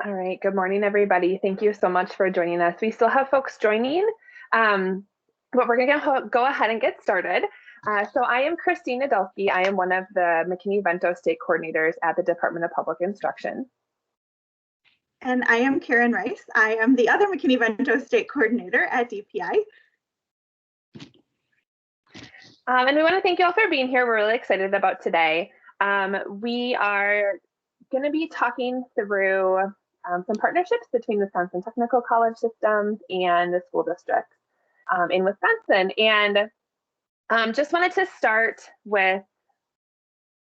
All right, good morning, everybody. Thank you so much for joining us. We still have folks joining, but we're gonna go ahead and get started. So I am Christine Nadolski. I am one of the McKinney-Vento state coordinators at the Department of Public Instruction. And I am Karen Rice. I am the other McKinney-Vento state coordinator at DPI. And we want to thank you all for being here. We're really excited about today. We are going to be talking through some partnerships between Wisconsin Technical College systems and the school districts in Wisconsin. And just wanted to start with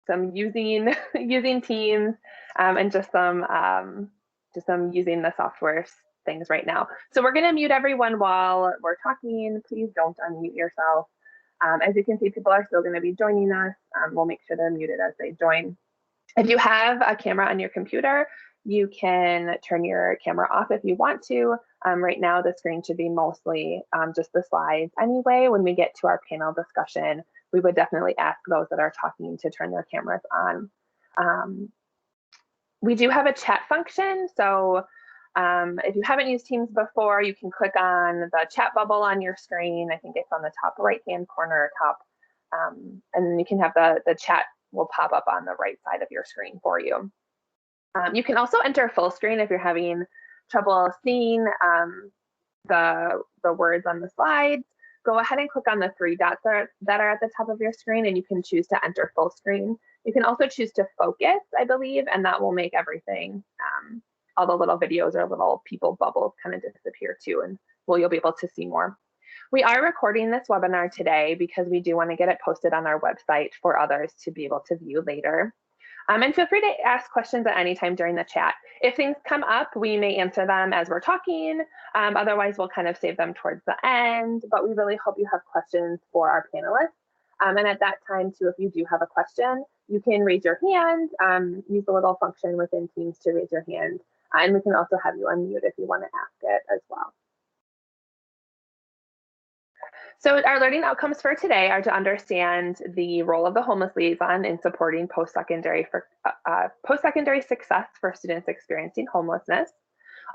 some using Teams and just some using the software things right now. So we're going to mute everyone while we're talking. Please don't unmute yourself. As you can see, people are still going to be joining us. We'll make sure they're muted as they join. If you have a camera on your computer, you can turn your camera off if you want to. Right now, the screen should be mostly just the slides. Anyway, when we get to our panel discussion, we would definitely ask those that are talking to turn their cameras on. We do have a chat function, so if you haven't used Teams before, you can click on the chat bubble on your screen. I think it's on the top right-hand corner, and then you can have the chat will pop up on the right side of your screen for you. You can also enter full screen if you're having trouble seeing the words on the slides. Go ahead and click on the three dots that are at the top of your screen, and you can choose to enter full screen. You can also choose to focus, I believe, and that will make everything, all the little videos or little people bubbles kind of disappear too, and you'll be able to see more. We are recording this webinar today because we do want to get it posted on our website for others to be able to view later. And feel free to ask questions at any time during the chat. If things come up, we may answer them as we're talking. Otherwise, we'll kind of save them towards the end, but we really hope you have questions for our panelists. And at that time too, if you do have a question, you can raise your hand, use the little function within Teams to raise your hand. And we can also have you unmute if you want to ask it as well. So our learning outcomes for today are to understand the role of the homeless liaison in supporting post-secondary success for students experiencing homelessness.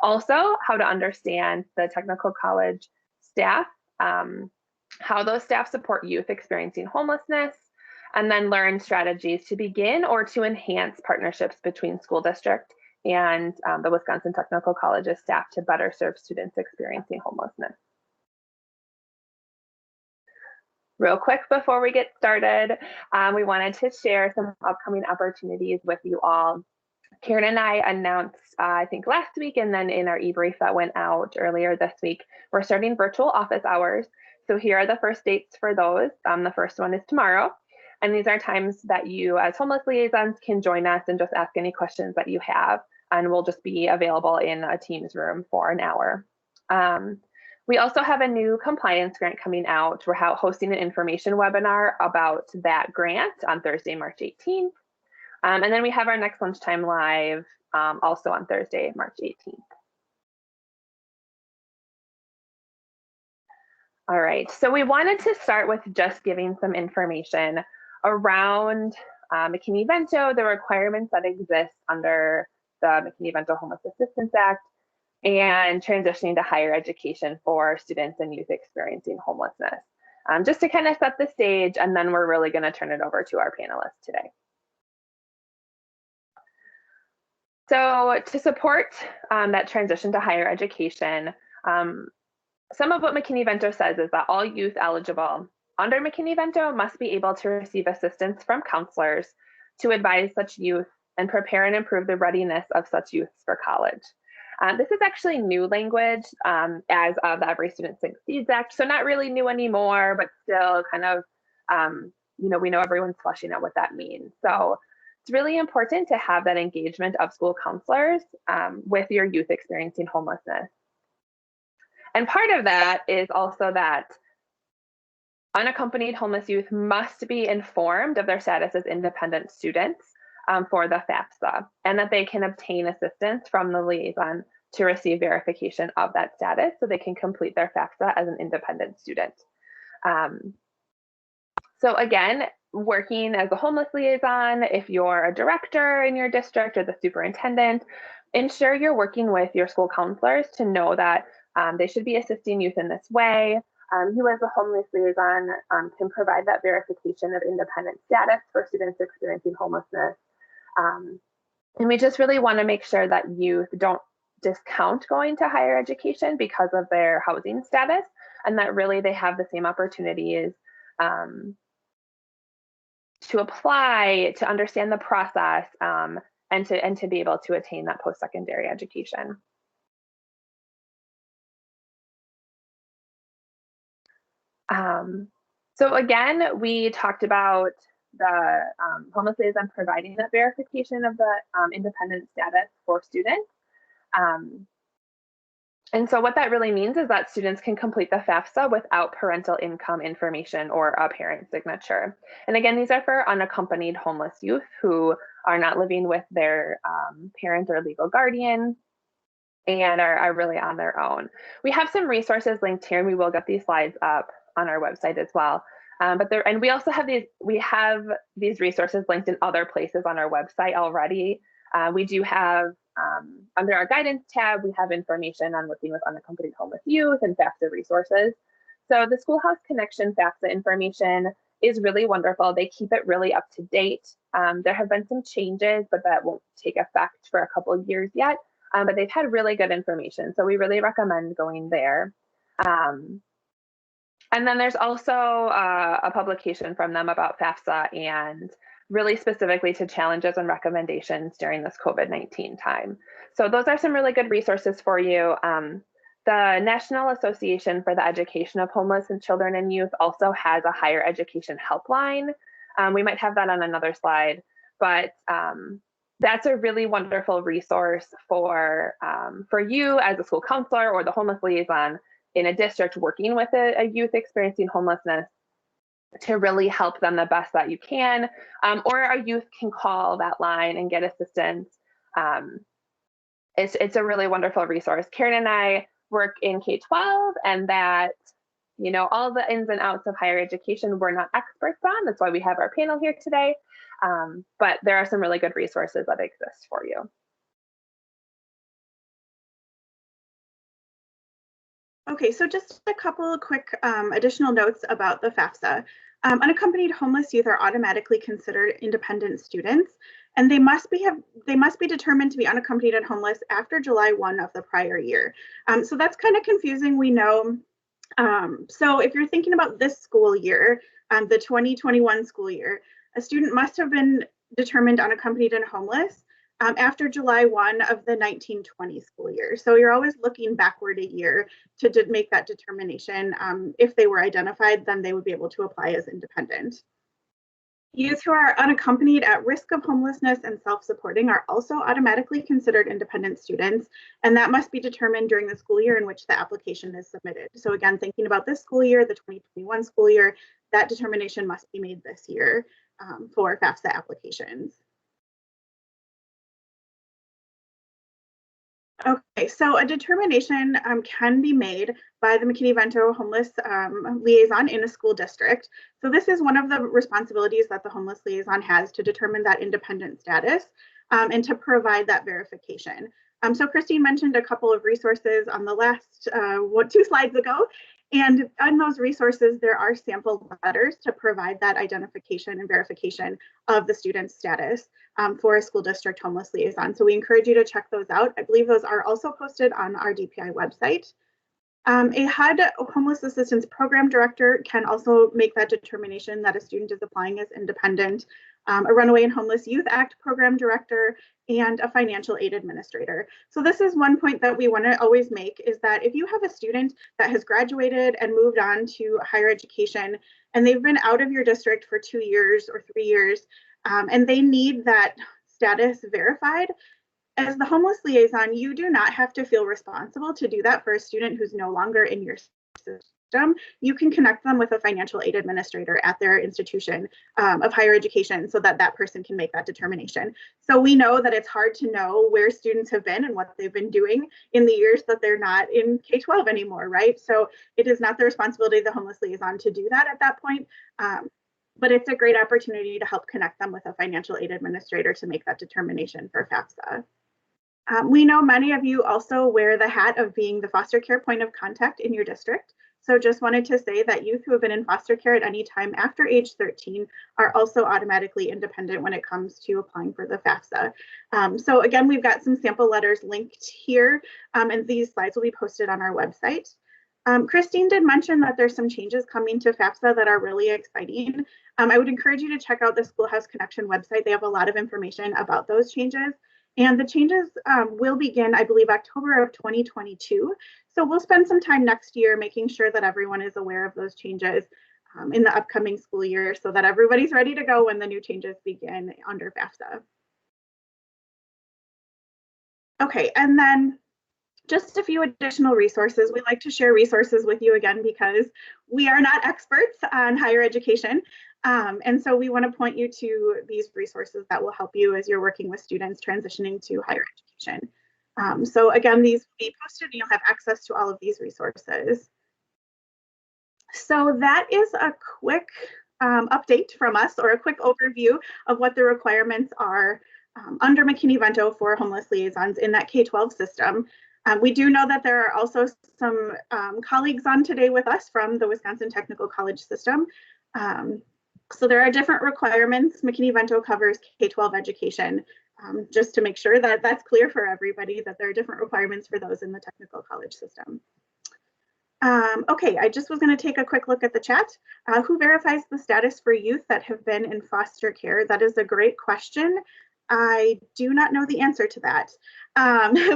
Also, how to understand the technical college staff, how those staff support youth experiencing homelessness, and then learn strategies to begin or to enhance partnerships between school district and the Wisconsin Technical College's staff to better serve students experiencing homelessness. Real quick before we get started, we wanted to share some upcoming opportunities with you all. Karen and I announced, I think last week, and then in our e-brief that went out earlier this week, we're starting virtual office hours. So here are the first dates for those. The first one is tomorrow. And these are times that you as homeless liaisons can join us and just ask any questions that you have. And we'll just be available in a Teams room for an hour. We also have a new compliance grant coming out. We're hosting an information webinar about that grant on Thursday, March 18th. And then we have our next lunchtime live also on Thursday, March 18th. All right, so we wanted to start with just giving some information around McKinney-Vento, the requirements that exist under the McKinney-Vento Homeless Assistance Act, and transitioning to higher education for students and youth experiencing homelessness. Just to kind of set the stage, and then we're really going to turn it over to our panelists today. So to support that transition to higher education, some of what McKinney-Vento says is that all youth eligible under McKinney-Vento must be able to receive assistance from counselors to advise such youth and prepare and improve the readiness of such youth for college. This is actually new language as of the Every Student Succeeds Act, so not really new anymore, but still kind of, we know everyone's fleshing out what that means. So it's really important to have that engagement of school counselors with your youth experiencing homelessness. And part of that is also that unaccompanied homeless youth must be informed of their status as independent students for the FAFSA, and that they can obtain assistance from the liaison to receive verification of that status so they can complete their FAFSA as an independent student. So again, working as a homeless liaison, if you're a director in your district or the superintendent, ensure you're working with your school counselors to know that they should be assisting youth in this way. You as a homeless liaison can provide that verification of independent status for students experiencing homelessness. And we just really want to make sure that youth don't discount going to higher education because of their housing status, and that really they have the same opportunities to apply, to understand the process, and to be able to attain that post-secondary education. So again, we talked about the homeless liaison providing that verification of the independent status for students. And so what that really means is that students can complete the FAFSA without parental income information or a parent signature. And again, these are for unaccompanied homeless youth who are not living with their parent or legal guardian and are really on their own. We have some resources linked here, and we will get these slides up on our website as well. And we also have these resources linked in other places on our website already. We do have under our guidance tab, we have information on working with unaccompanied homeless youth and FAFSA resources. So the Schoolhouse Connection FAFSA information is really wonderful. They keep it really up to date. There have been some changes, but that won't take effect for a couple of years yet. But they've had really good information. So we really recommend going there. And then there's also a publication from them about FAFSA and really specifically to challenges and recommendations during this COVID-19 time. So those are some really good resources for you. The National Association for the Education of Homeless and Children and Youth also has a higher education helpline. We might have that on another slide, but that's a really wonderful resource for you as a school counselor or the homeless liaison in a district working with a youth experiencing homelessness to really help them the best that you can, or a youth can call that line and get assistance. It's a really wonderful resource. Karen and I work in K-12, and that, all the ins and outs of higher education we're not experts on. That's why we have our panel here today. But there are some really good resources that exist for you. Okay, so just a couple of quick additional notes about the FAFSA. Unaccompanied homeless youth are automatically considered independent students, and they must be determined to be unaccompanied and homeless after July 1 of the prior year. So that's kind of confusing, we know. So if you're thinking about this school year, the 2021 school year, a student must have been determined unaccompanied and homeless after July 1 of the 1920 school year. So you're always looking backward a year to make that determination. If they were identified, then they would be able to apply as independent. Youth who are unaccompanied at risk of homelessness and self-supporting are also automatically considered independent students, and that must be determined during the school year in which the application is submitted. So again, thinking about this school year, the 2021 school year, that determination must be made this year for FAFSA applications. Okay, so a determination can be made by the McKinney-Vento homeless liaison in a school district. So this is one of the responsibilities that the homeless liaison has, to determine that independent status and to provide that verification. So Christine mentioned a couple of resources on the last 2 slides ago. And on those resources, there are sample letters to provide that identification and verification of the student's status for a school district homeless liaison. So we encourage you to check those out. I believe those are also posted on our DPI website. A HUD homeless assistance program director can also make that determination that a student is applying as independent. A Runaway and Homeless Youth Act program director, and a financial aid administrator. So this is one point that we want to always make, is that if you have a student that has graduated and moved on to higher education, and they've been out of your district for 2 years or 3 years, and they need that status verified, as the homeless liaison, you do not have to feel responsible to do that for a student who's no longer in your system. You can connect them with a financial aid administrator at their institution of higher education so that that person can make that determination. So we know that it's hard to know where students have been and what they've been doing in the years that they're not in K-12 anymore, right? So it is not the responsibility of the homeless liaison to do that at that point. But it's a great opportunity to help connect them with a financial aid administrator to make that determination for FAFSA. We know many of you also wear the hat of being the foster care point of contact in your district. So just wanted to say that youth who have been in foster care at any time after age 13 are also automatically independent when it comes to applying for the FAFSA. So again, we've got some sample letters linked here, and these slides will be posted on our website. Christine did mention that there's some changes coming to FAFSA that are really exciting. I would encourage you to check out the Schoolhouse Connection website. They have a lot of information about those changes. And the changes will begin, I believe, October of 2022. So we'll spend some time next year making sure that everyone is aware of those changes in the upcoming school year so that everybody's ready to go when the new changes begin under FAFSA. Okay, and then just a few additional resources. We like to share resources with you again because we are not experts on higher education. And so we want to point you to these resources that will help you as you're working with students transitioning to higher education. So again, these will be posted and you'll have access to all of these resources. So that is a quick update from us, or a quick overview of what the requirements are under McKinney-Vento for homeless liaisons in that K-12 system. We do know that there are also some colleagues on today with us from the Wisconsin Technical College system. So there are different requirements. McKinney-Vento covers K-12 education, just to make sure that that's clear for everybody, that there are different requirements for those in the technical college system. Okay, I just was going to take a quick look at the chat. Who verifies the status for youth that have been in foster care? That is a great question. I do not know the answer to that.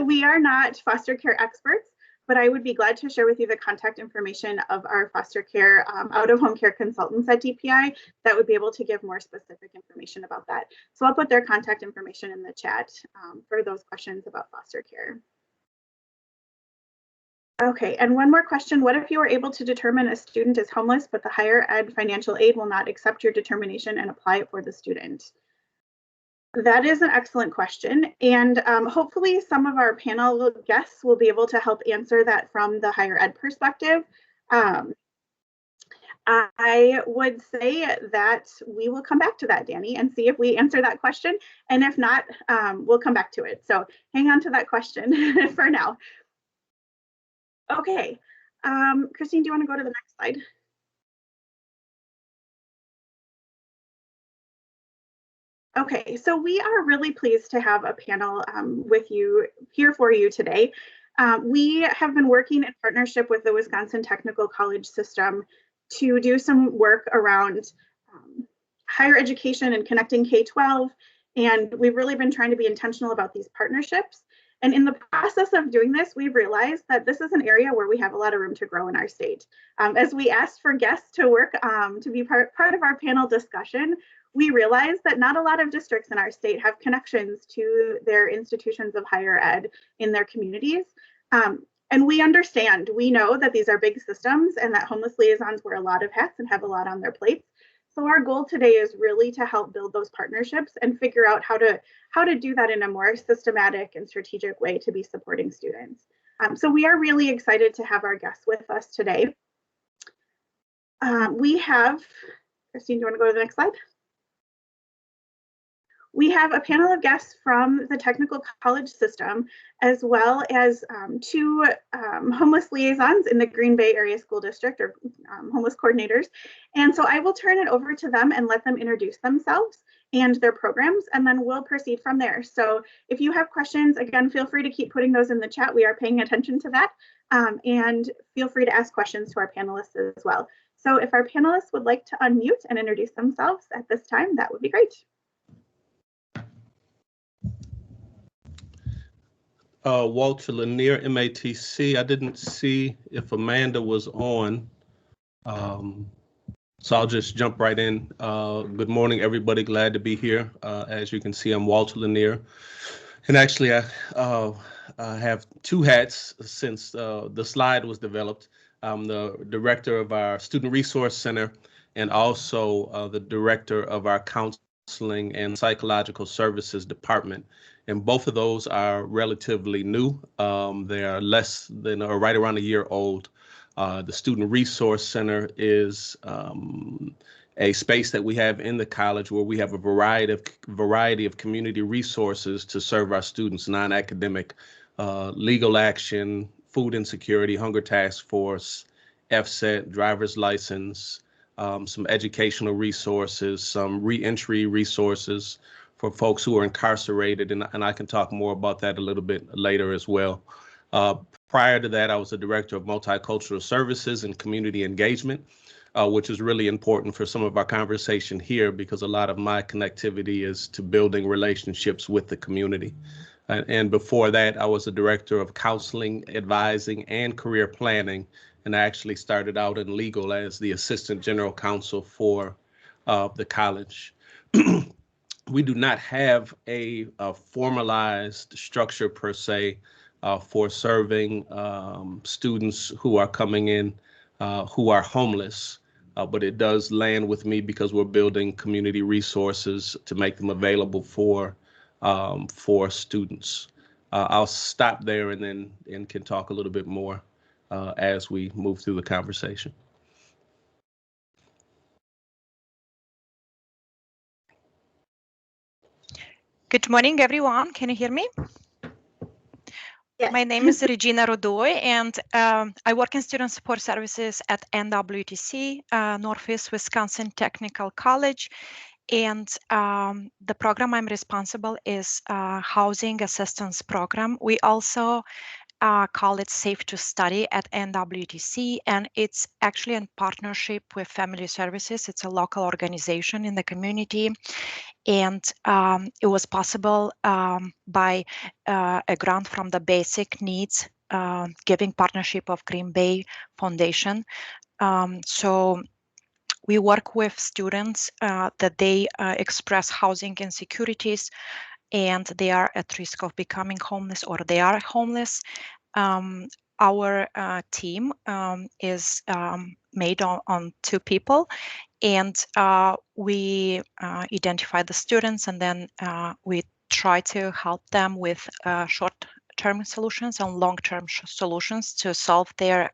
We are not foster care experts, but I would be glad to share with you the contact information of our foster care out-of-home care consultants at DPI that would be able to give more specific information about that. So I'll put their contact information in the chat for those questions about foster care. Okay, and one more question. What if you were able to determine a student is homeless, but the higher ed financial aid will not accept your determination and apply it for the student? That is an excellent question. And hopefully some of our panel guests will be able to help answer that from the higher ed perspective. I would say that we will come back to that, Danny, and see if we answer that question. And if not, we'll come back to it. So hang on to that question for now. Okay, Christine, do you want to go to the next slide? Okay, so we are really pleased to have a panel with you here for you today. We have been working in partnership with the Wisconsin Technical College system to do some work around higher education and connecting K-12, and we've really been trying to be intentional about these partnerships. And in the process of doing this, we've realized that this is an area where we have a lot of room to grow in our state. As we asked for guests to work to be part of our panel discussion, we realized that not a lot of districts in our state have connections to their institutions of higher ed in their communities. And we understand, we know that these are big systems and that homeless liaisons wear a lot of hats and have a lot on their plates. So our goal today is really to help build those partnerships and figure out how to do that in a more systematic and strategic way to be supporting students. So we are really excited to have our guests with us today. We have, Christine, do you want to go to the next slide? We have a panel of guests from the technical college system, as well as two homeless liaisons in the Green Bay Area School District, or homeless coordinators. And so I will turn it over to them and let them introduce themselves and their programs, and then we'll proceed from there. So if you have questions, again, feel free to keep putting those in the chat. We are paying attention to that. And feel free to ask questions to our panelists as well. So if our panelists would like to unmute and introduce themselves at this time, that would be great. Walter Lanier, MATC. I didn't see if Amanda was on, so I'll just jump right in. Good morning, everybody. Glad to be here. As you can see, I'm Walter Lanier, and actually I have two hats since the slide was developed. I'm the director of our Student Resource Center and also the director of our Counseling and Psychological Services Department. And both of those are relatively new. They are less than or right around a year old. The Student Resource Center is a space that we have in the college where we have a variety of community resources to serve our students, non-academic, legal action, food insecurity, hunger task force, EHCY, driver's license, some educational resources, some reentry resources for folks who are incarcerated, and I can talk more about that a little bit later as well. Prior to that, I was the director of multicultural services and community engagement, which is really important for some of our conversation here because a lot of my connectivity is to building relationships with the community. And before that, I was the director of counseling, advising, and career planning. And I actually started out in legal as the assistant general counsel for the college. We do not have a formalized structure per se for serving students who are coming in who are homeless, but it does land with me because we're building community resources to make them available for students. I'll stop there and can talk a little bit more as we move through the conversation. Good morning, everyone. Can you hear me? Yes. My name is Regina Rodoy, and I work in student support services at WTC, Northeast Wisconsin Technical College. And the program I'm responsible is Housing Assistance Program. We also call it Safe to Study at NWTC, and it's actually in partnership with Family Services. It's a local organization in the community. And it was possible by a grant from the Basic Needs Giving Partnership of Green Bay Foundation. So we work with students that they express housing insecurities and they are at risk of becoming homeless or they are homeless. Our team is made on 2 people, and we identify the students, and then we try to help them with short-term solutions and long-term solutions to solve their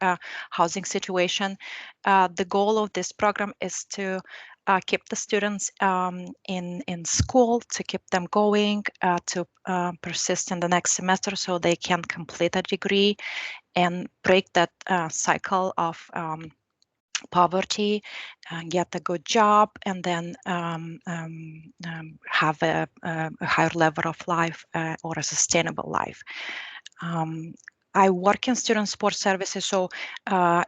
housing situation. The goal of this program is to keep the students in school, to keep them going, to persist in the next semester so they can complete a degree and break that cycle of poverty, get a good job, and then have a higher level of life or a sustainable life. I work in student support services, so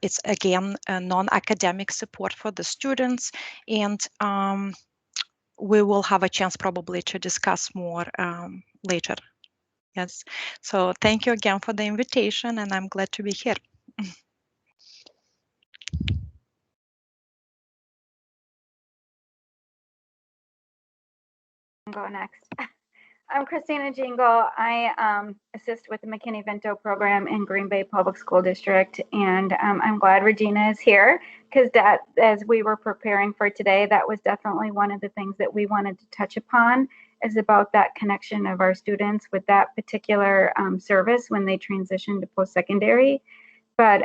it's again a non-academic support for the students, and we will have a chance probably to discuss more later. Yes, so thank you again for the invitation, and I'm glad to be here. Go next. I'm Christina Jingle. I assist with the McKinney-Vento program in Green Bay Public School District, and I'm glad Regina is here because that, as we were preparing for today, that was definitely one of the things that we wanted to touch upon, is about that connection of our students with that particular service when they transition to post-secondary. But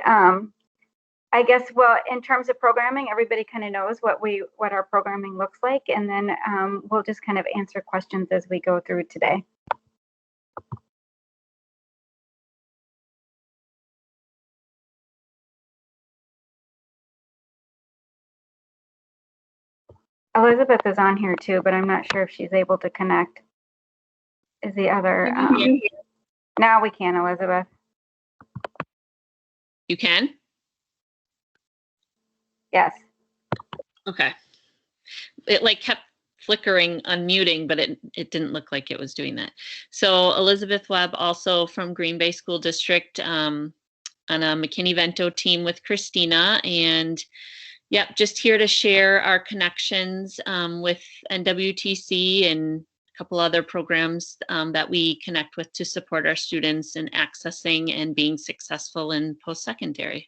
I guess, well, in terms of programming, everybody kind of knows what our programming looks like, and then we'll just kind of answer questions as we go through today. Elizabeth is on here too, but I'm not sure if she's able to connect. Is the other, now we can, Elizabeth. You can? Yes. Okay. It like kept flickering, unmuting, but it didn't look like it was doing that. So Elizabeth Webb, also from Green Bay School District, on a McKinney-Vento team with Christina, and yep, just here to share our connections with NWTC and a couple other programs that we connect with to support our students in accessing and being successful in post-secondary.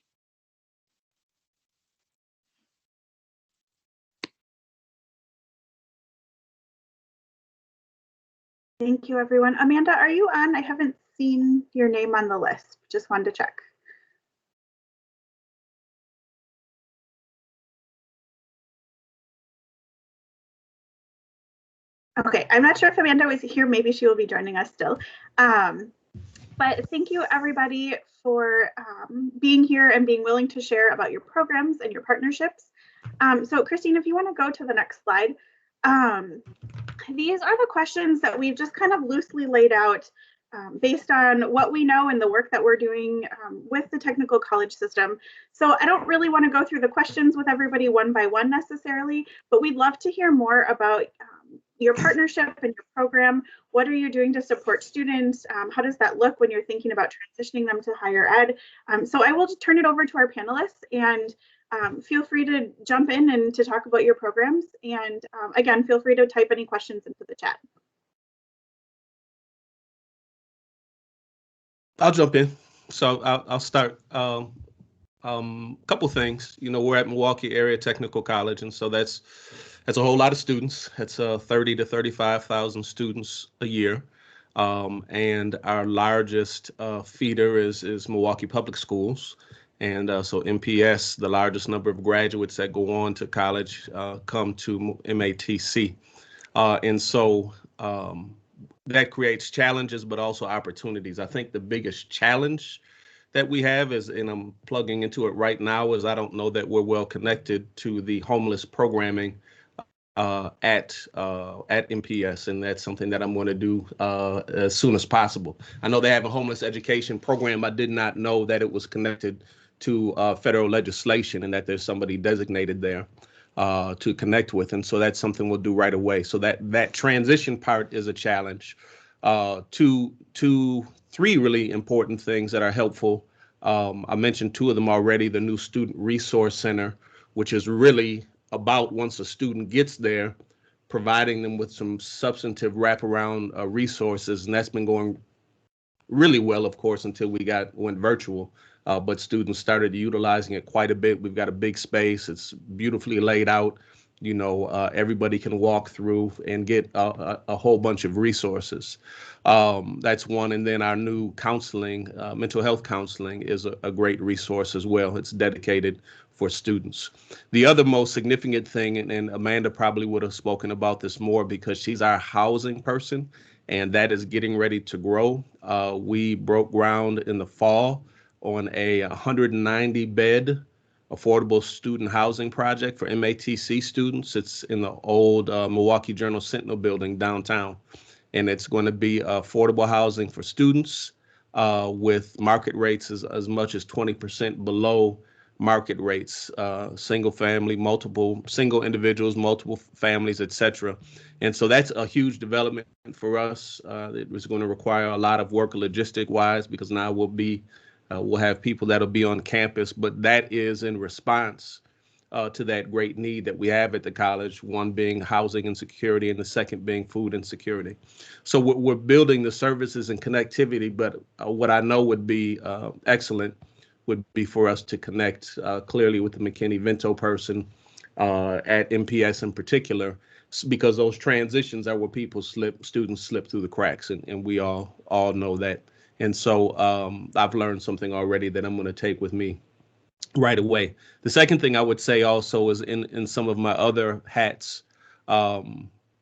Thank you, everyone. Amanda, are you on? I haven't seen your name on the list. Just wanted to check. Okay, I'm not sure if Amanda was here. Maybe she will be joining us still. But thank you everybody for being here and being willing to share about your programs and your partnerships. So Christine, if you want to go to the next slide. These are the questions that we've just kind of loosely laid out based on what we know and the work that we're doing with the technical college system. So I don't really want to go through the questions with everybody one by one necessarily, but we'd love to hear more about your partnership and your program. What are you doing to support students? How does that look when you're thinking about transitioning them to higher ed? So I will just turn it over to our panelists, and feel free to jump in and to talk about your programs. And again, feel free to type any questions into the chat. I'll jump in. So I'll start. Couple things. You know, we're at Milwaukee Area Technical College, and so that's a whole lot of students. That's 30 to 35,000 students a year. And our largest feeder is Milwaukee Public Schools. And so MPS, the largest number of graduates that go on to college come to MATC. And so that creates challenges, but also opportunities. I think the biggest challenge that we have is, and I'm plugging into it right now, is I don't know that we're well connected to the homeless programming at MPS, and that's something that I'm going to do as soon as possible. I know they have a homeless education program. I did not know that it was connected to federal legislation and that there's somebody designated there to connect with, and so that's something we'll do right away. So that transition part is a challenge. Three really important things that are helpful. I mentioned two of them already. The new Student Resource Center, which is really about, once a student gets there, providing them with some substantive wraparound resources, and that's been going really well, of course, until we went virtual. But students started utilizing it quite a bit. We've got a big space. It's beautifully laid out. You know, everybody can walk through and get a whole bunch of resources. That's one. And then our new counseling, mental health counseling, is a great resource as well. It's dedicated for students. The other most significant thing, and Amanda probably would have spoken about this more because she's our housing person, and that is getting ready to grow. We broke ground in the fall on a 190-bed affordable student housing project for MATC students. It's in the old Milwaukee Journal Sentinel building downtown, and it's going to be affordable housing for students with market rates as much as 20% below market rates, single family, single individuals, multiple families, etc. And so that's a huge development for us. It was going to require a lot of work logistic wise, because now we'll have people that'll be on campus, but that is in response to that great need that we have at the college, one being housing insecurity and the second being food insecurity. So we're building the services and connectivity, but what I know would be excellent would be for us to connect clearly with the McKinney-Vento person at MPS in particular, because those transitions are where students slip through the cracks, and we all know that. And so I've learned something already that I'm going to take with me right away. The second thing I would say also is in some of my other hats, I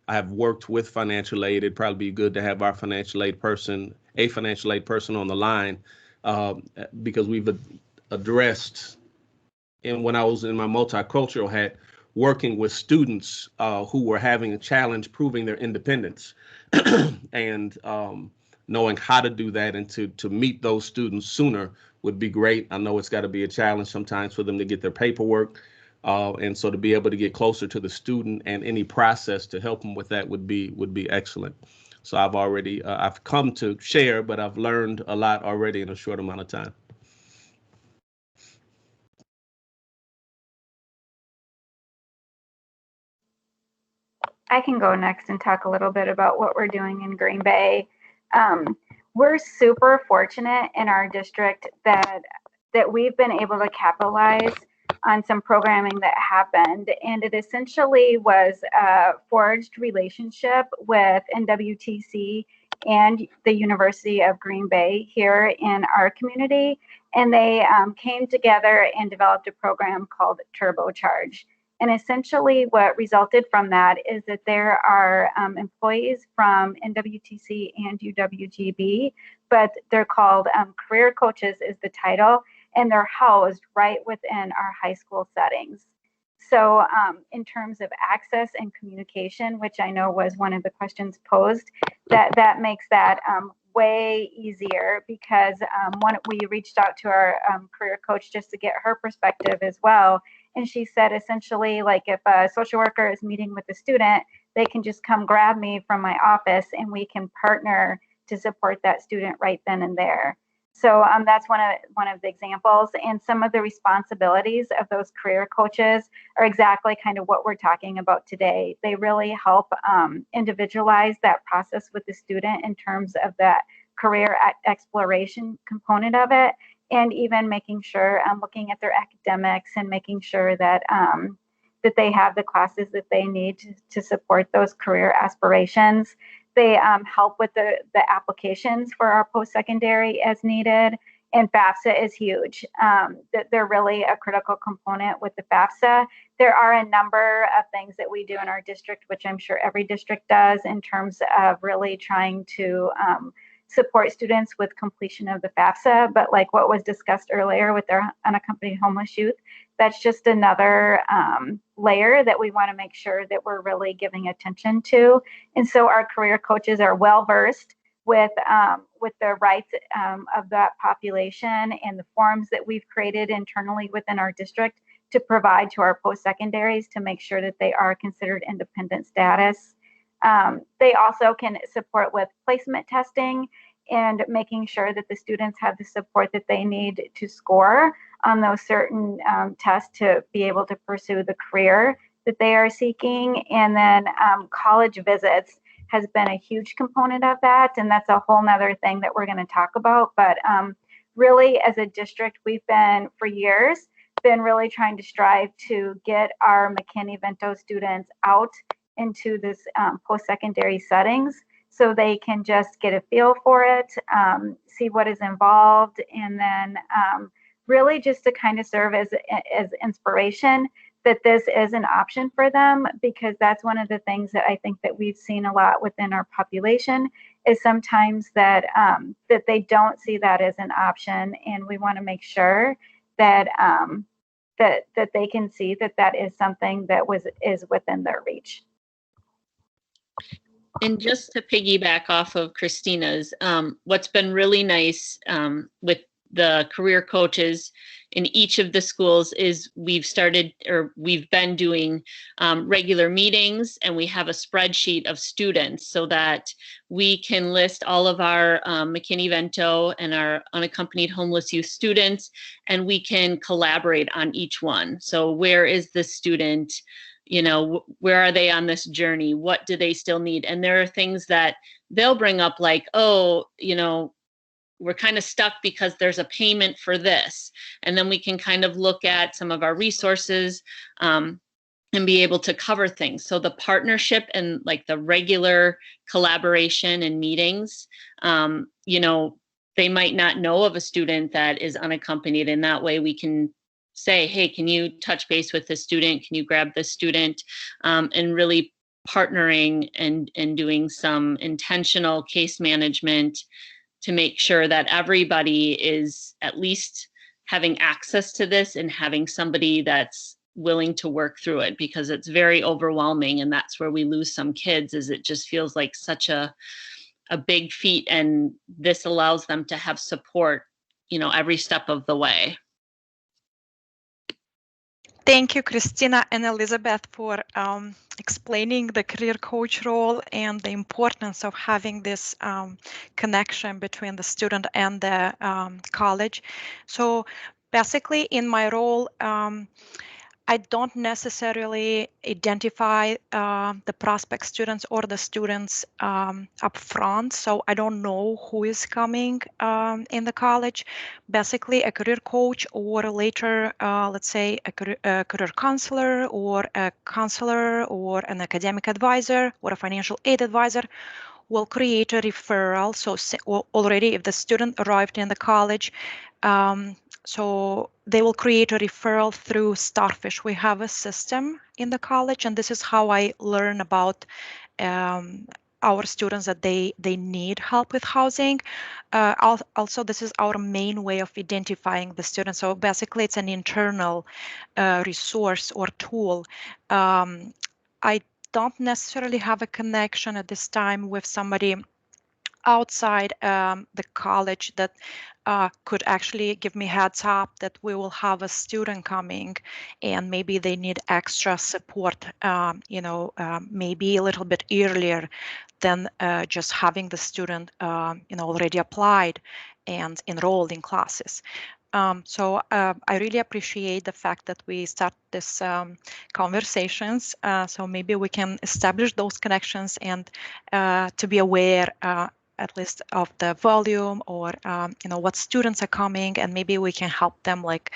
have worked with financial aid. It'd probably be good to have a financial aid person on the line, because we've addressed, and when I was in my multicultural hat, working with students who were having a challenge proving their independence, and knowing how to do that and to meet those students sooner would be great. I know it's got to be a challenge sometimes for them to get their paperwork. And so to be able to get closer to the student and any process to help them with that would be excellent. So I've come to share, but I've learned a lot already in a short amount of time. I can go next and talk a little bit about what we're doing in Green Bay. We're super fortunate in our district that we've been able to capitalize on some programming that happened, and it essentially was a forged relationship with NWTC and the University of Green Bay here in our community, and they came together and developed a program called TurboCharge. And essentially what resulted from that is that there are employees from NWTC and UWGB, but they're called career coaches is the title, and they're housed right within our high school settings. So in terms of access and communication, which I know was one of the questions posed, that makes that way easier, because we reached out to our career coach just to get her perspective as well. And she said essentially, like, if a social worker is meeting with a student, they can just come grab me from my office and we can partner to support that student right then and there. So that's one of the examples. And some of the responsibilities of those career coaches are exactly kind of what we're talking about today. They really help individualize that process with the student in terms of that career exploration component of it, and even making sure looking at their academics and making sure that that they have the classes that they need to support those career aspirations. They help with the applications for our post-secondary as needed, and FAFSA is huge. They're really a critical component with the FAFSA. There are a number of things that we do in our district, which I'm sure every district does, in terms of really trying to support students with completion of the FAFSA. But like what was discussed earlier with our unaccompanied homeless youth, that's just another layer that we want to make sure that we're really giving attention to. And so our career coaches are well versed with the rights of that population and the forms that we've created internally within our district to provide to our post-secondaries to make sure that they are considered independent status. They also can support with placement testing and making sure that the students have the support that they need to score on those certain tests to be able to pursue the career that they are seeking. And then college visits has been a huge component of that. And that's a whole nother thing that we're going to talk about. But really, as a district, we've been for years really trying to strive to get our McKinney-Vento students out into this post-secondary settings so they can just get a feel for it, see what is involved, and then really just to kind of serve as inspiration that this is an option for them, because that's one of the things that I think that we've seen a lot within our population is sometimes that that they don't see that as an option, and we want to make sure that that they can see that that is something that is within their reach. And just to piggyback off of Christina's, what's been really nice with the career coaches in each of the schools is we've been doing regular meetings, and we have a spreadsheet of students so that we can list all of our McKinney-Vento and our unaccompanied homeless youth students, and we can collaborate on each one. So where is the student? You know, where are they on this journey? What do they still need? And there are things that they'll bring up like, oh, you know, we're kind of stuck because there's a payment for this. And then we can kind of look at some of our resources and be able to cover things. So the partnership and like the regular collaboration and meetings, you know, they might not know of a student that is unaccompanied. And that way we can say, hey, can you touch base with this student? Can you grab this student? And really partnering and doing some intentional case management to make sure that everybody is at least having access to this and having somebody that's willing to work through it, because it's very overwhelming. And that's where we lose some kids, is it just feels like such a big feat. And this allows them to have support, you know, every step of the way. Thank you, Christina and Elizabeth, for explaining the career coach role and the importance of having this connection between the student and the college. So basically, in my role, I don't necessarily identify the prospect students or the students up front, so I don't know who is coming in the college. Basically, a career coach or later, let's say, a career counselor or a counselor or an academic advisor or a financial aid advisor will create a referral. So already if the student arrived in the college, so they will create a referral through Starfish. We have a system in the college, and this is how I learn about our students that they need help with housing. Also, this is our main way of identifying the students. So basically, it's an internal resource or tool. I don't necessarily have a connection at this time with somebody outside the college that could actually give me heads up that we will have a student coming and maybe they need extra support, maybe a little bit earlier than just having the student, already applied and enrolled in classes. So I really appreciate the fact that we start this conversations. So maybe we can establish those connections and to be aware at least of the volume or what students are coming, and maybe we can help them like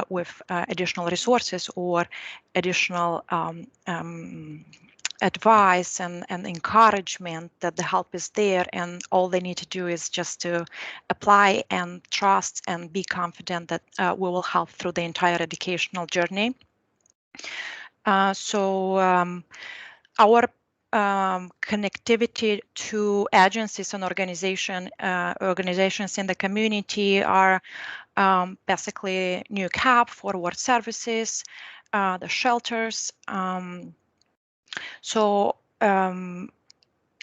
with additional resources or additional advice and encouragement that the help is there, and all they need to do is just to apply and trust and be confident that we will help through the entire educational journey. Our connectivity to agencies and organizations in the community are basically New CAP, Forward Services, the shelters.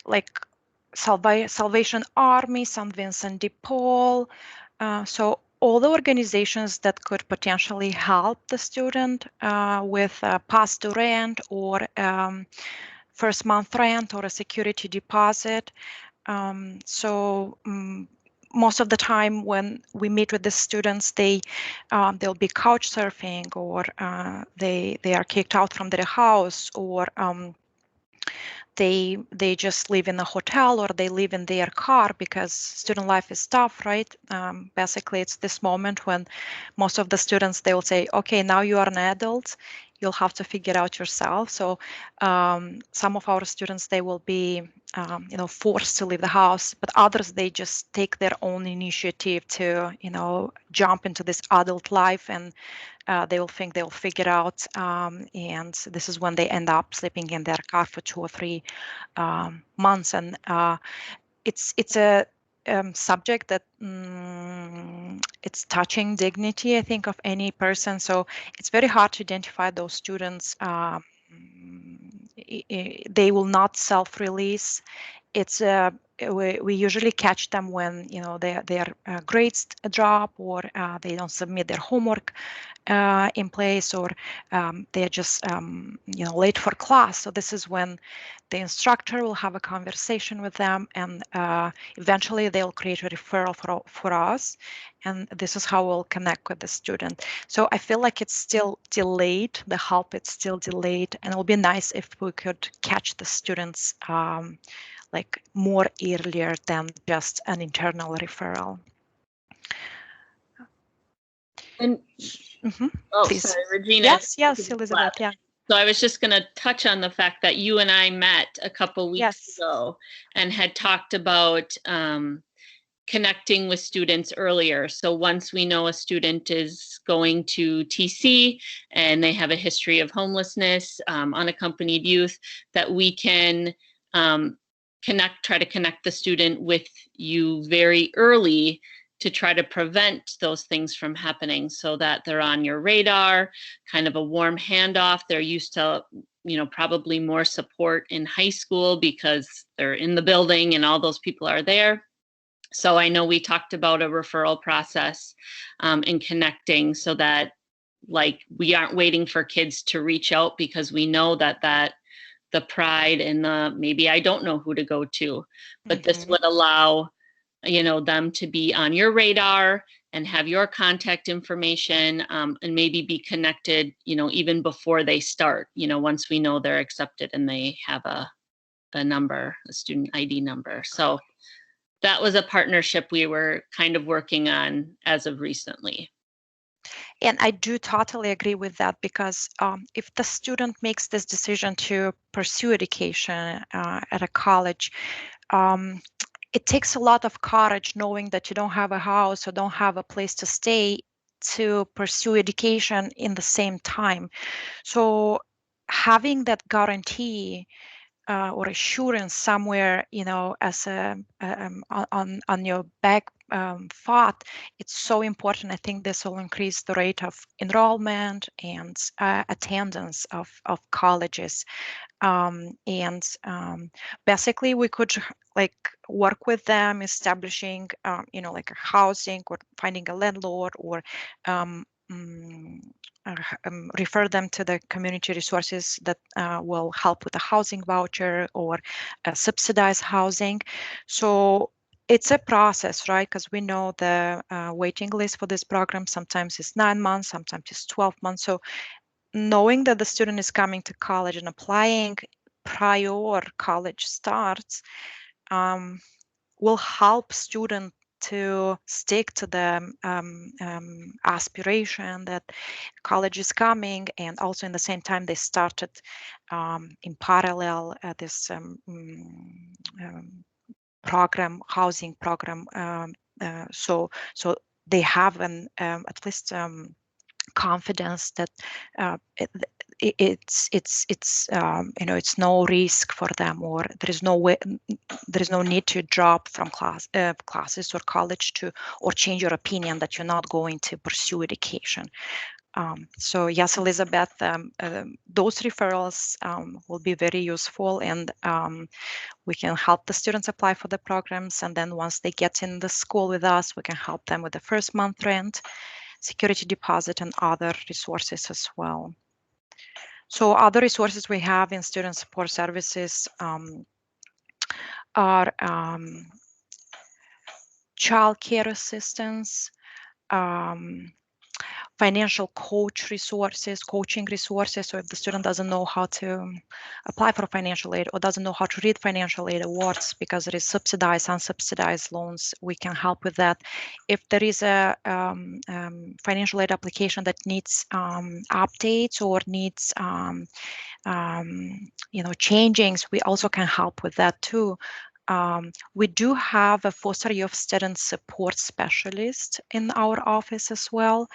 Like Salvation Army, St. Vincent de Paul. So all the organizations that could potentially help the student with past due rent or first month rent or a security deposit. Most of the time when we meet with the students, they'll be couch surfing, or they are kicked out from their house, or they just live in a hotel, or they live in their car because student life is tough, right? Basically, it's this moment when most of the students, they will say, okay, now you are an adult, you'll have to figure out yourself. So some of our students, they will be forced to leave the house, but others, they just take their own initiative to jump into this adult life, and they will think they'll figure out, and this is when they end up sleeping in their car for 2 or 3 months. And it's a subject that it's touching dignity, I think, of any person. So it's very hard to identify those students. They will not self-release. It's we usually catch them when their grades drop, or they don't submit their homework in place, or they're just late for class. So this is when the instructor will have a conversation with them, and eventually they'll create a referral for us, and this is how we'll connect with the student. So I feel like it's still delayed, the help, it's still delayed, and it'll be nice if we could catch the students like more earlier than just an internal referral. And Please. Sorry, Regina. Yes, Elizabeth. Yeah. So I was just going to touch on the fact that you and I met a couple weeks ago and had talked about connecting with students earlier. So once we know a student is going to TC and they have a history of homelessness, unaccompanied youth, that we can try to connect the student with you very early to try to prevent those things from happening, so that they're on your radar, kind of a warm handoff. They're used to, probably more support in high school because they're in the building and all those people are there. So I know we talked about a referral process and connecting, so that like we aren't waiting for kids to reach out, because we know that the pride and the maybe I don't know who to go to, but this would allow them to be on your radar and have your contact information, and maybe be connected, even before they start, once we know they're accepted and they have a number, a student ID number. So that was a partnership we were kind of working on as of recently. And I do totally agree with that, because if the student makes this decision to pursue education at a college, it takes a lot of courage knowing that you don't have a house or don't have a place to stay to pursue education in the same time. So having that guarantee or assurance somewhere, as on your back thought, it's so important. I think this will increase the rate of enrollment and attendance of colleges. Basically, we could like work with them establishing, like a housing or finding a landlord, or refer them to the community resources that will help with the housing voucher or subsidized housing. So it's a process, right? Because we know the waiting list for this program sometimes is 9 months, sometimes it's 12 months. So knowing that the student is coming to college and applying prior college starts will help student to stick to the aspiration that college is coming, and also in the same time they started in parallel this program, housing program, so they have an at least confidence that it's no risk for them, or there is no need to drop from classes or college or change your opinion that you're not going to pursue education. So yes, Elizabeth, those referrals will be very useful, and we can help the students apply for the programs, and then once they get in the school with us, we can help them with the first month rent, security deposit, and other resources as well. So other resources we have in student support services are child care assistance, financial coaching resources. So if the student doesn't know how to apply for financial aid or doesn't know how to read financial aid awards because it is subsidized, unsubsidized loans, we can help with that. If there is a financial aid application that needs updates or needs changings, we also can help with that too. We do have a foster youth student support specialist in our office as well.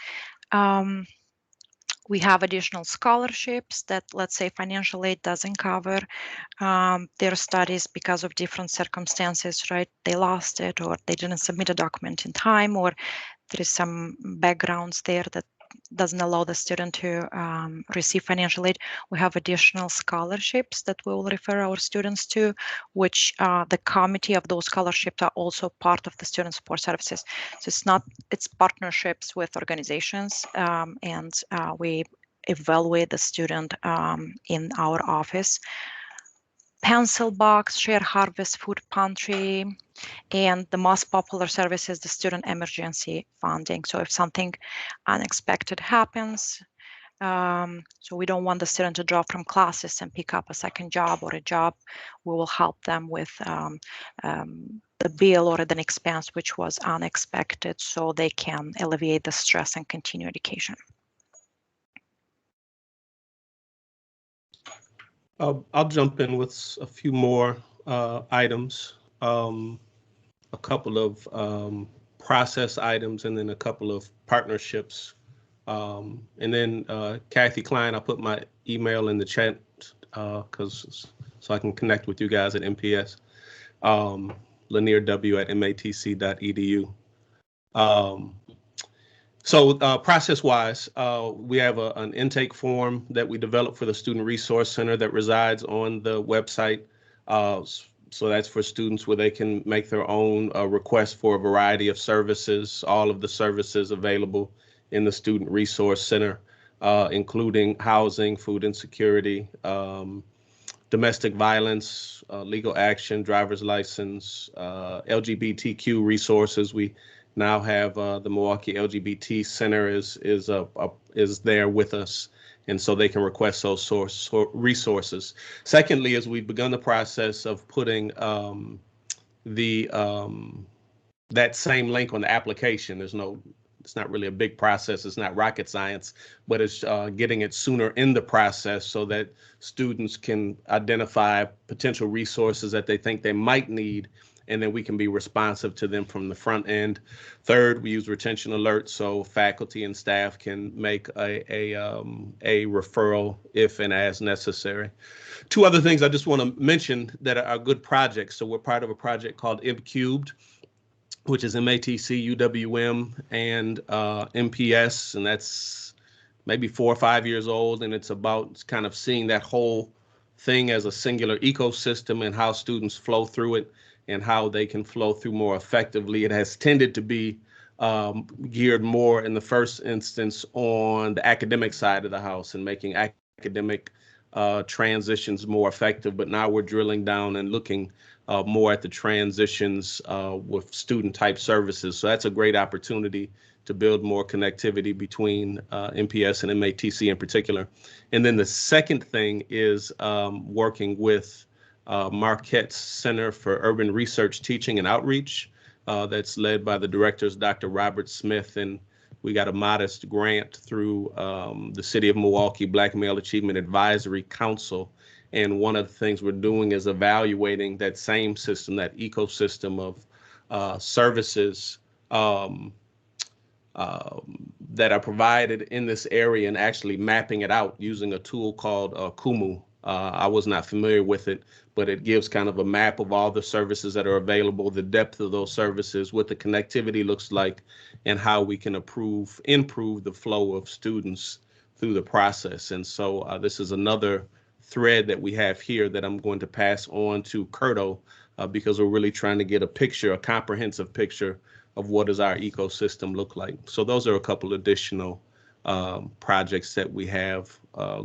We have additional scholarships that, let's say, financial aid doesn't cover their studies because of different circumstances, right? They lost it, or they didn't submit a document in time, or there is some backgrounds there that doesn't allow the student to receive financial aid. We have additional scholarships that we will refer our students to, which the committee of those scholarships are also part of the student support services. So it's partnerships with organizations, and we evaluate the student in our office. Pencil box, share harvest, food pantry, and the most popular service is the student emergency funding. So if something unexpected happens, so we don't want the student to drop from classes and pick up a second job or a job, we will help them with the bill or an expense which was unexpected, so they can alleviate the stress and continue education. I'll jump in with a few more items, a couple of process items, and then a couple of partnerships. And then Kathy Klein, I'll put my email in the chat so I can connect with you guys at MPS. lanierw@matc.edu. So process-wise, we have an intake form that we developed for the Student Resource Center that resides on the website. So that's for students where they can make their own request for a variety of services, all of the services available in the Student Resource Center, including housing, food insecurity, domestic violence, legal action, driver's license, LGBTQ resources. We now have the Milwaukee LGBT Center is there with us, and so they can request those resources. Secondly, as we've begun the process of putting that same link on the application, there's no it's not really a big process. It's not rocket science, but it's getting it sooner in the process so that students can identify potential resources that they think they might need, and then we can be responsive to them from the front end. Third, we use retention alerts so faculty and staff can make a referral if and as necessary. Two other things I just want to mention that are good projects. So we're part of a project called EHCY, which is MATC, UWM, and MPS, and that's maybe 4 or 5 years old, and it's about kind of seeing that whole thing as a singular ecosystem and how students flow through it and how they can flow through more effectively. It has tended to be geared more in the first instance on the academic side of the house and making academic transitions more effective, but now we're drilling down and looking more at the transitions with student type services. So that's a great opportunity to build more connectivity between MPS and MATC in particular. And then the second thing is working with Marquette's Center for Urban Research, Teaching and Outreach. That's led by the directors, Dr. Robert Smith, and we got a modest grant through the City of Milwaukee Black Male Achievement Advisory Council. And one of the things we're doing is evaluating that same system, that ecosystem of services that are provided in this area and actually mapping it out using a tool called Kumu. I was not familiar with it, but it gives kind of a map of all the services that are available, the depth of those services, what the connectivity looks like, and how we can improve the flow of students through the process. And so this is another thread that we have here that I'm going to pass on to Curto because we're really trying to get a comprehensive picture of what does our ecosystem look like. So those are a couple additional projects that we have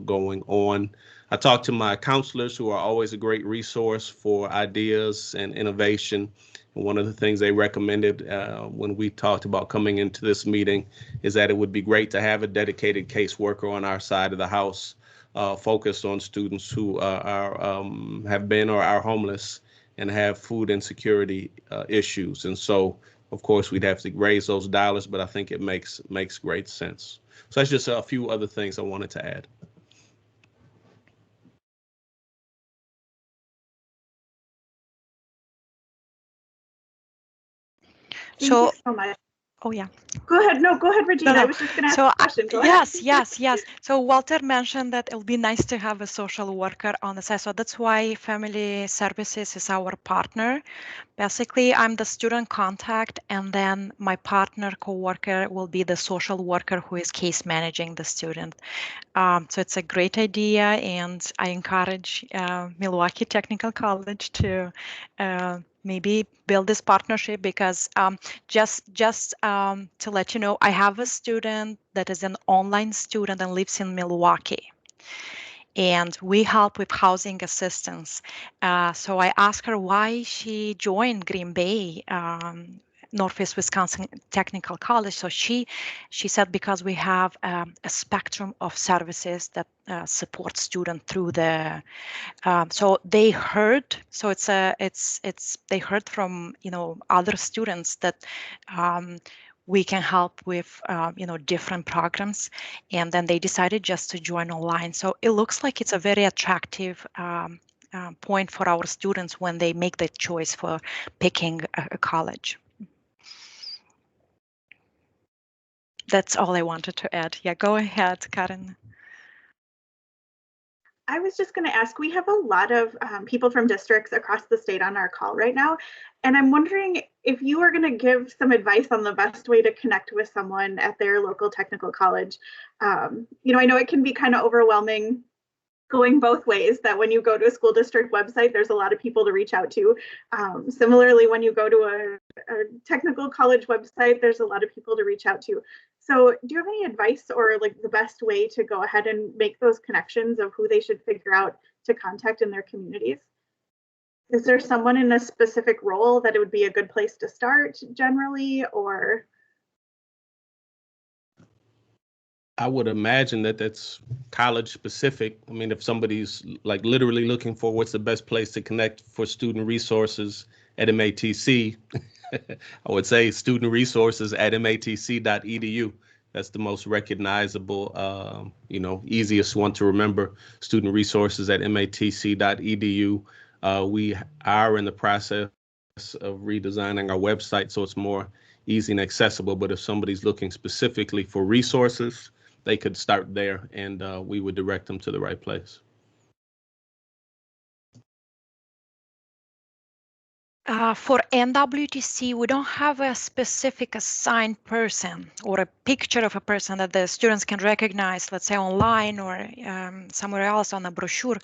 going on. I talked to my counselors, who are always a great resource for ideas and innovation. And one of the things they recommended when we talked about coming into this meeting is that it would be great to have a dedicated caseworker on our side of the house focused on students who have been or are homeless and have food insecurity issues. And so, of course, we'd have to raise those dollars, but I think it makes great sense. So that's just a few other things I wanted to add. Thank you so much. Oh, yeah. Go ahead. No, go ahead, Regina. No. I was just going to ask a question. Go Yes. So Walter mentioned that it'll be nice to have a social worker on the side. So that's why Family Services is our partner. Basically, I'm the student contact, and then my partner co-worker will be the social worker who is case managing the student. So it's a great idea, and I encourage Milwaukee Technical College to maybe build this partnership, because just to let you know, I have a student that is an online student and lives in Milwaukee, and we help with housing assistance. So I asked her why she joined Green Bay Northeast Wisconsin Technical College. So she said because we have a spectrum of services that support students through the. So they heard. So they heard from other students that. We can help with different programs, and then they decided just to join online. So it looks like it's a very attractive point for our students when they make the choice for picking a college. That's all I wanted to add. Yeah, go ahead, Karen. I was just going to ask, we have a lot of people from districts across the state on our call right now, and I'm wondering if you are going to give some advice on the best way to connect with someone at their local technical college. I know it can be kind of overwhelming going both ways, that when you go to a school district website, there's a lot of people to reach out to. Similarly, when you go to a technical college website, there's a lot of people to reach out to. So do you have any advice or like the best way to go ahead and make those connections of who they should figure out to contact in their communities? Is there someone in a specific role that it would be a good place to start generally, or? I would imagine that that's college specific. I mean, if somebody's like literally looking for what's the best place to connect for student resources at MATC, I would say student resources at matc.edu. That's the most recognizable, easiest one to remember. Student resources at matc.edu. We are in the process of redesigning our website so it's more easy and accessible. But if somebody's looking specifically for resources, they could start there, and we would direct them to the right place. For NWTC, we don't have a specific assigned person or a picture of a person that the students can recognize, let's say online or somewhere else on a brochure.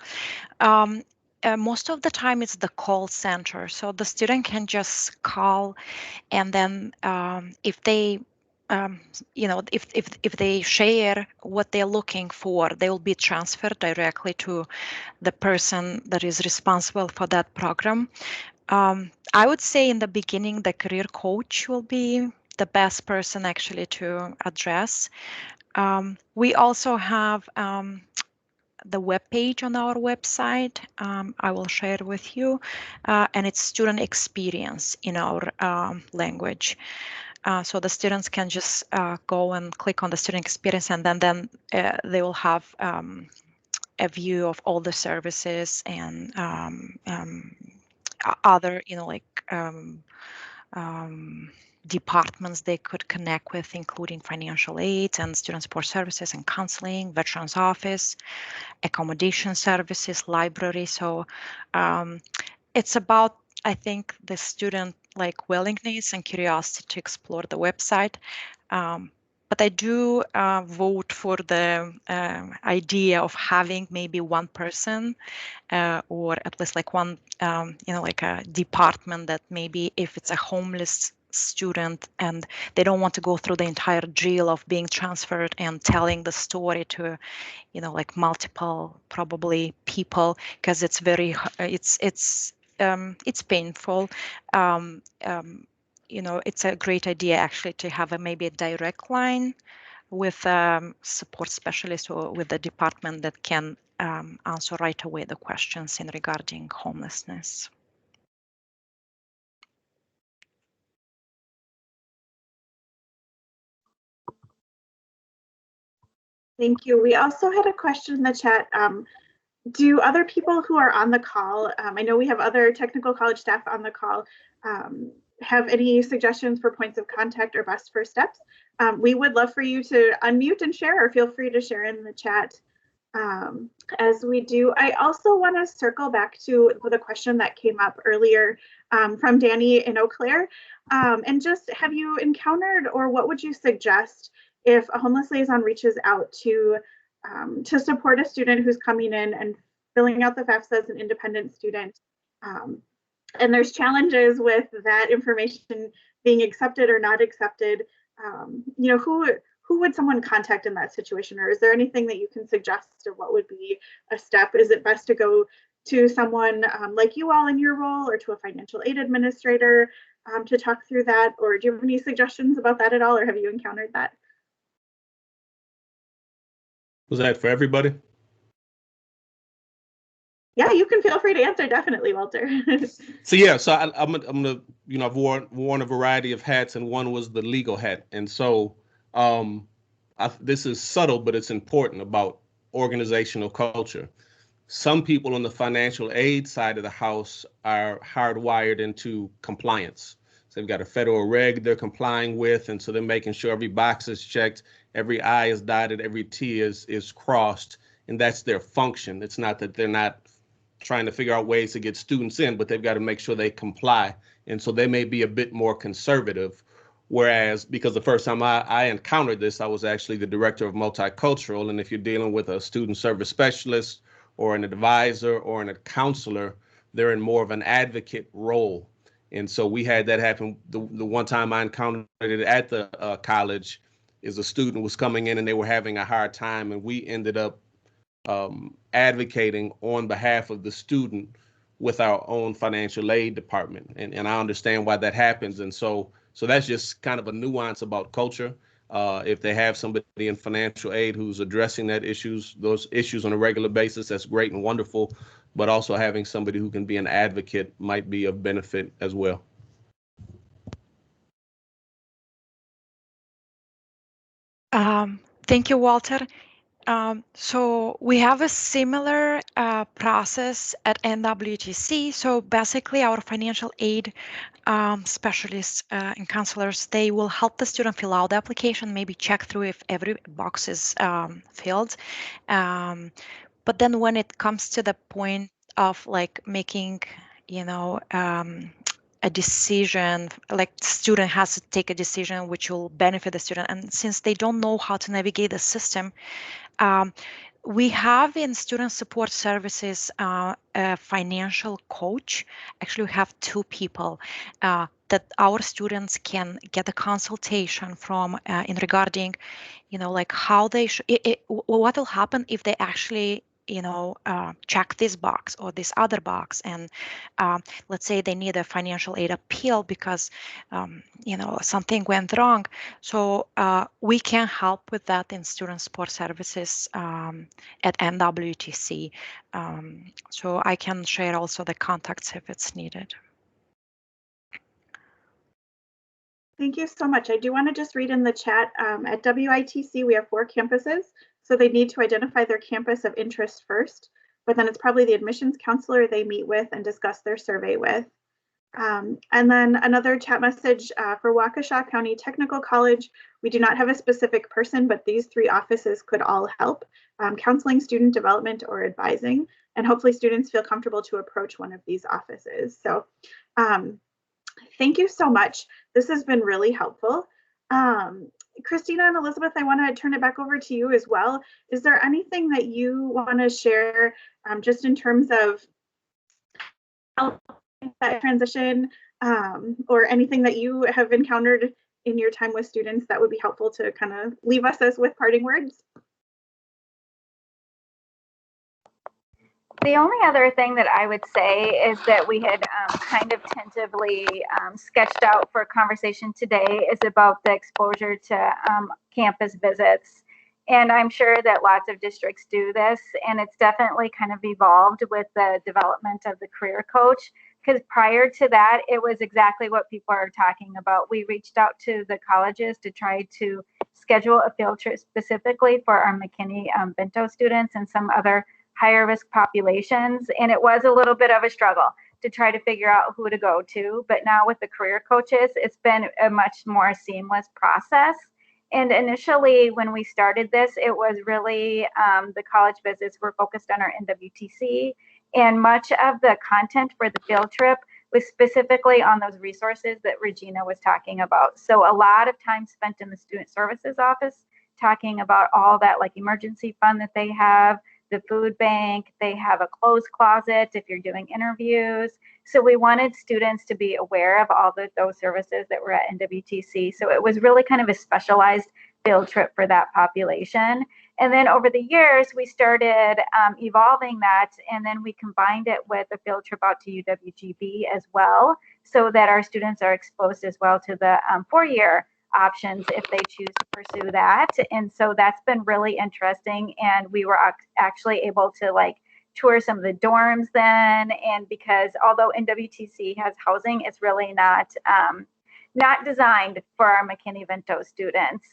Most of the time it's the call center. So the student can just call, and then if they if they share what they're looking for, they will be transferred directly to the person that is responsible for that program. I would say in the beginning, the career coach will be the best person actually to address. We also have the web page on our website. I will share it with you, and it's student experience in our language. So the students can just go and click on the student experience, and then they will have a view of all the services and other, departments they could connect with, including financial aid and student support services and counseling, veterans office, accommodation services, library. So it's about, I think, the student willingness and curiosity to explore the website. But I do vote for the idea of having maybe one person or at least one, a department that maybe if it's a homeless student and they don't want to go through the entire drill of being transferred and telling the story to, multiple probably people, because it's very, it's painful. It's a great idea actually to have maybe a direct line with support specialist or with the department that can answer right away the questions in regarding homelessness. Thank you. We also had a question in the chat. Do other people who are on the call, I know we have other technical college staff on the call, have any suggestions for points of contact or best first steps? We would love for you to unmute and share, or feel free to share in the chat as we do. I also want to circle back to the question that came up earlier from Danny in Eau Claire. And just, have you encountered, or what would you suggest if a homeless liaison reaches out to support a student who's coming in and filling out the FAFSA as an independent student, and there's challenges with that information being accepted or not accepted? Who would someone contact in that situation? Or is there anything that you can suggest of what would be a step? Is it best to go to someone like you all in your role, or to a financial aid administrator to talk through that? Or do you have any suggestions about that at all, or have you encountered that? Was that for everybody? Yeah, you can feel free to answer, definitely, Walter. So I'm gonna, I've worn a variety of hats, and one was the legal hat. And so this is subtle, but it's important about organizational culture. Some people on the financial aid side of the house are hardwired into compliance. So they've got a federal reg they're complying with, and so they're making sure every box is checked, every I is dotted, every T is crossed, and that's their function. It's not that they're not trying to figure out ways to get students in, but they've got to make sure they comply. And so they may be a bit more conservative. Whereas, because the first time I encountered this, I was actually the director of multicultural. And if you're dealing with a student service specialist or an advisor or a counselor, they're in more of an advocate role. And so we had that happen. The one time I encountered it at the college is a student was coming in and they were having a hard time, and we ended up advocating on behalf of the student with our own financial aid department. And I understand why that happens. And so that's just kind of a nuance about culture. If they have somebody in financial aid who's addressing those issues on a regular basis, that's great and wonderful. But also having somebody who can be an advocate might be of benefit as well. Thank you, Walter. So we have a similar process at NWTC. So basically, our financial aid specialists and counselors, they will help the student fill out the application, maybe check through if every box is filled. But then when it comes to the point of like making, a decision, like the student has to take a decision which will benefit the student, and since they don't know how to navigate the system, we have in student support services a financial coach. Actually, we have two people that our students can get a consultation from in regarding, like how they what will happen if they actually check this box or this other box, and let's say they need a financial aid appeal because something went wrong. So we can help with that in student support services at NWTC. So I can share also the contacts if it's needed. Thank you so much. I do want to just read in the chat, at WITC, we have 4 campuses, so they need to identify their campus of interest first, but then it's probably the admissions counselor they meet with and discuss their survey with. And then another chat message for Waukesha County Technical College, we do not have a specific person, but these 3 offices could all help, counseling, student development, or advising, and hopefully students feel comfortable to approach one of these offices. So thank you so much. This has been really helpful. Christina and Elizabeth, I want to turn it back over to you as well. Is there anything that you want to share just in terms of that transition or anything that you have encountered in your time with students that would be helpful to kind of leave us as with parting words? The only other thing that I would say is that we had kind of tentatively sketched out for conversation today is about the exposure to campus visits. And I'm sure that lots of districts do this, and it's definitely kind of evolved with the development of the career coach, because prior to that, it was exactly what people are talking about. We reached out to the colleges to try to schedule a field trip specifically for our McKinney-Vento students and some other higher risk populations. And it was a little bit of a struggle to try to figure out who to go to. But now with the career coaches, it's been a much more seamless process. And initially, when we started this, it was really the college visits were focused on our NWTC. And much of the content for the field trip was specifically on those resources that Regina was talking about. So a lot of time spent in the student services office talking about all that like emergency fund that they have, the food bank, they have a clothes closet if you're doing interviews. So we wanted students to be aware of all those services that were at NWTC. So it was really kind of a specialized field trip for that population. And then over the years, we started evolving that, and then we combined it with a field trip out to UWGB as well, so that our students are exposed as well to the 4-year options if they choose to pursue that. And so that's been really interesting. And we were actually able to like tour some of the dorms then. And because although NWTC has housing, it's really not designed for our McKinney-Vento students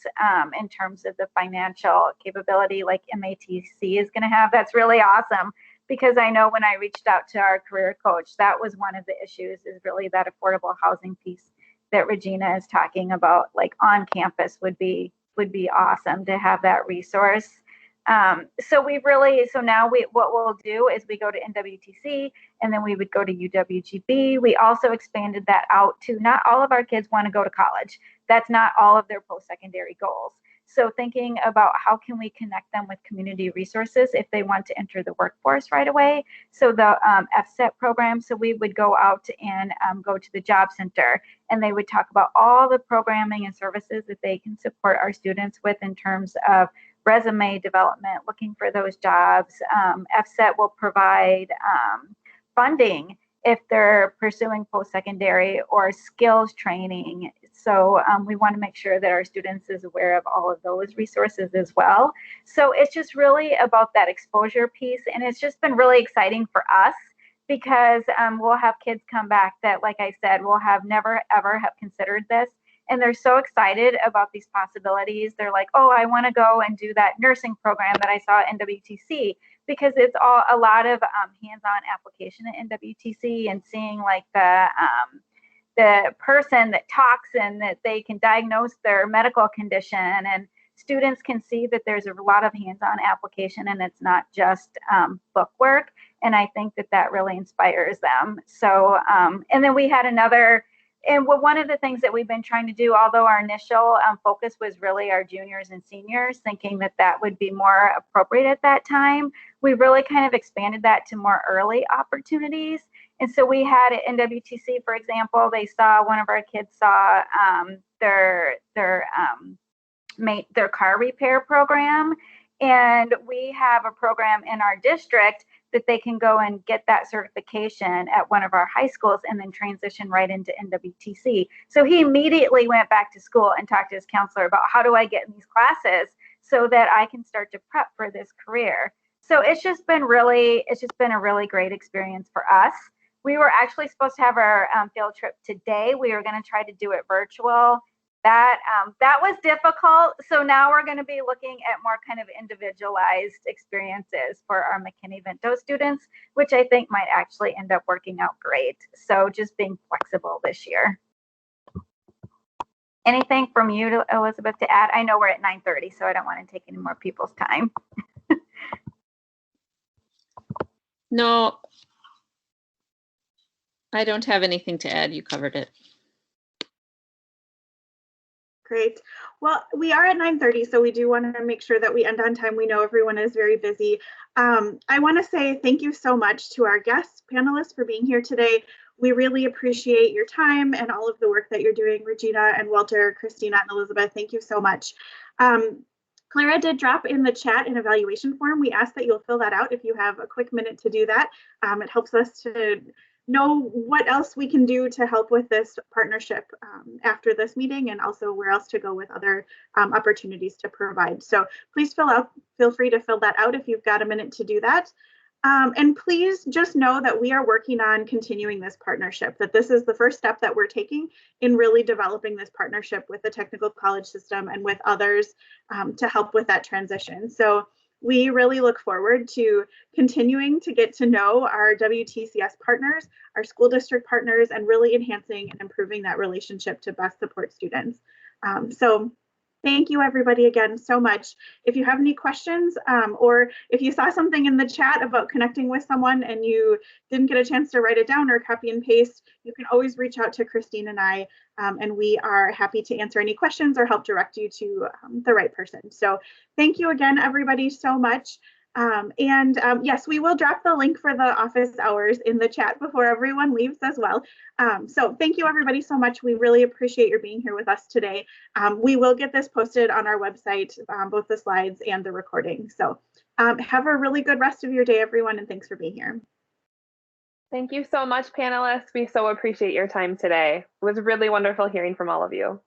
in terms of the financial capability like MATC is going to have. That's really awesome, because I know when I reached out to our career coach, that was one of the issues, is really that affordable housing piece that Regina is talking about, like on campus would be awesome to have that resource. So now what we'll do is we go to NWTC and then we would go to UWGB. We also expanded that out to not all of our kids want to go to college. That's not all of their post-secondary goals. So thinking about how can we connect them with community resources if they want to enter the workforce right away. So the EHCY program, so we would go out and go to the job center, and they would talk about all the programming and services that they can support our students with in terms of resume development, looking for those jobs. EHCY will provide funding if they're pursuing post-secondary or skills training. So we want to make sure that our students is aware of all of those resources as well. So it's just really about that exposure piece. And it's just been really exciting for us, because we'll have kids come back that, like I said, will have never, ever have considered this. and they're so excited about these possibilities. They're like, oh, I want to go and do that nursing program that I saw at NWTC, because it's a lot of hands-on application at NWTC, and seeing like the person that talks and that they can diagnose their medical condition, and students can see that there's a lot of hands-on application and it's not just book work. And I think that that really inspires them. So, and then we had another, and one of the things that we've been trying to do, although our initial focus was really our juniors and seniors, thinking that that would be more appropriate at that time, we really kind of expanded that to more early opportunities. And so we had at NWTC, for example, one of our kids saw their car repair program. And we have a program in our district that they can go and get that certification at one of our high schools and then transition right into NWTC. So he immediately went back to school and talked to his counselor about, how do I get in these classes so that I can start to prep for this career? So it's just been a really great experience for us. We were actually supposed to have our field trip today. We were going to try to do it virtual. That was difficult. So now we're going to be looking at more kind of individualized experiences for our McKinney-Vento students, which I think might actually end up working out great. So just being flexible this year. Anything from you, Elizabeth, to add? I know we're at 9:30, so I don't want to take any more people's time. No, I don't have anything to add. You covered it. Great. Well, we are at 9:30, so we do want to make sure that we end on time. We know everyone is very busy. I want to say thank you so much to our guests, panelists, for being here today. We really appreciate your time and all of the work that you're doing, Regina and Walter, Christina and Elizabeth. Thank you so much. Clara did drop in the chat an evaluation form. We ask that you'll fill that out if you have a quick minute to do that. It helps us to know what else we can do to help with this partnership after this meeting, and also where else to go with other opportunities to provide. So please feel free to fill that out if you've got a minute to do that. And please just know that we are working on continuing this partnership, that this is the first step that we're taking in really developing this partnership with the technical college system and with others to help with that transition. So we really look forward to continuing to get to know our WTCS partners, our school district partners, and really enhancing and improving that relationship to best support students. So thank you everybody again so much. If you have any questions or if you saw something in the chat about connecting with someone and you didn't get a chance to write it down or copy and paste, you can always reach out to Christine and I, and we are happy to answer any questions or help direct you to the right person. So thank you again, everybody, so much. Yes, we will drop the link for the office hours in the chat before everyone leaves as well. So thank you everybody so much. We really appreciate your being here with us today. We will get this posted on our website, both the slides and the recording. So have a really good rest of your day, everyone, and thanks for being here. Thank you so much, panelists. We so appreciate your time today. It was really wonderful hearing from all of you.